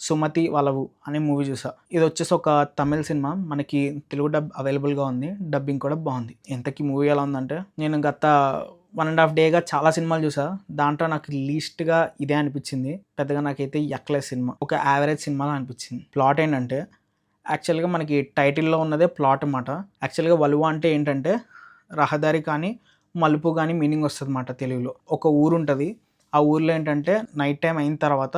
సుమతి వాళ్ళవు అనే మూవీ చూసా. ఇది వచ్చేసి ఒక తమిళ్ సినిమా. మనకి తెలుగు డబ్ అవైలబుల్‌గా ఉంది. డబ్బింగ్ కూడా బాగుంది. ఇంతకీ మూవీ ఎలా ఉందంటే, నేను గత 1½ డేగా చాలా సినిమాలు చూసా. దాంట్లో నాకు లీస్ట్‌గా ఇదే అనిపించింది. పెద్దగా నాకైతే ఎక్కలేదు సినిమా. ఒక యావరేజ్ సినిమాలా అనిపించింది. ప్లాట్ ఏంటంటే, యాక్చువల్‌గా మనకి టైటిల్‌లో ఉన్నదే ప్లాట్ మాట. యాక్చువల్‌గా వలువ అంటే ఏంటంటే రహదారి కానీ, మలుపు గానీ మీనింగ్ వస్తదన్నమాట తెలుగులో. ఒక ఊరుంటది. ఆ ఊర్లో ఏంటంటే నైట్ టైమ్ అయిన తర్వాత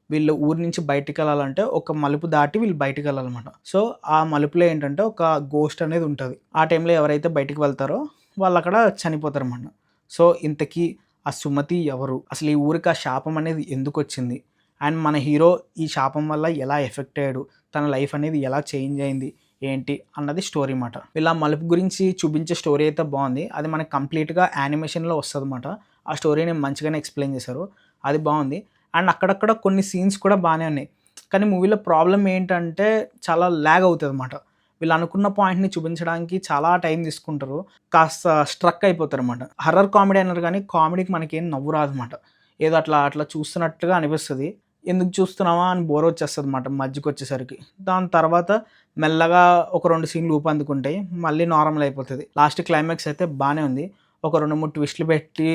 వీళ్ళు ఊరు నుంచి బయటికెళ్ళాలంటే ఒక మలుపు దాటి వీళ్ళు బయటికెళ్ళాలన్నమాట. సో, ఆ మలుపులో ఏంటంటే ఒక గోస్ట్ అనేది ఉంటది. ఆ టైంలో ఎవరైతే బయటికి వెళ్తారో వాళ్ళక్కడ చనిపోతారన్నమాట. సో, ఇంతకీ ఆ సుమతి ఎవరు? అసలు ఈ ఊరికి ఆ శాపం అనేది ఎందుకొచ్చింది? అండ్ మన హీరో ఈ శాపం వల్ల ఎలా ఎఫెక్ట్ అయ్యాడు? తన లైఫ్ అనేది ఎలా చేంజ్ అయింది? ఏంటి అన్నది స్టోరీ మాట. ఇలా మలుపు గురించి చూపించే స్టోరీ అయితే బాగుంది. అది మనకి కంప్లీట్‌గా యానిమేషన్‌లో వస్తదన్నమాట. ఆ స్టోరీని మంచిగానే ఎక్స్‌ప్లెయిన్ చేశారు. అది బాగుంది. అండ్ అక్కడక్కడ కొన్ని సీన్స్ కూడా బానే ఉన్నాయి. కానీ మూవీలో ప్రాబ్లమ్ ఏంటంటే చాలా ల్యాగ్ అవుతదన్నమాట. వీళ్ళు అనుకున్న పాయింట్‌ని చూపించడానికి చాలా టైం తీసుకుంటారు. కాస్త స్ట్రక్ అయిపోతారన్నమాట. హర్రర్ కామెడీ అన్నారు కానీ కామెడీకి మనకేం నవ్వు రాదన్నమాట. ఏదో అట్లా అట్లా చూస్తున్నట్టుగా అనిపిస్తది. ఎందుకు చూస్తున్నామా అని బోర్ వచ్చేస్తదన్నమాట మధ్యకొచ్చేసరికి. దాని తర్వాత మెల్లగా ఒక 2 సీన్‌లు ఊపందుకుంటాయి. మళ్ళీ నార్మల్ అయిపోతది. లాస్ట్ క్లైమాక్స్ అయితే బానే ఉంది. ఒక 2, 3 ట్విస్ట్‌లు పెట్టి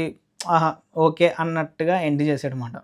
ఆహా! ఓకే అన్నట్టుగా ఎండ్ చేసాడన్నమాట.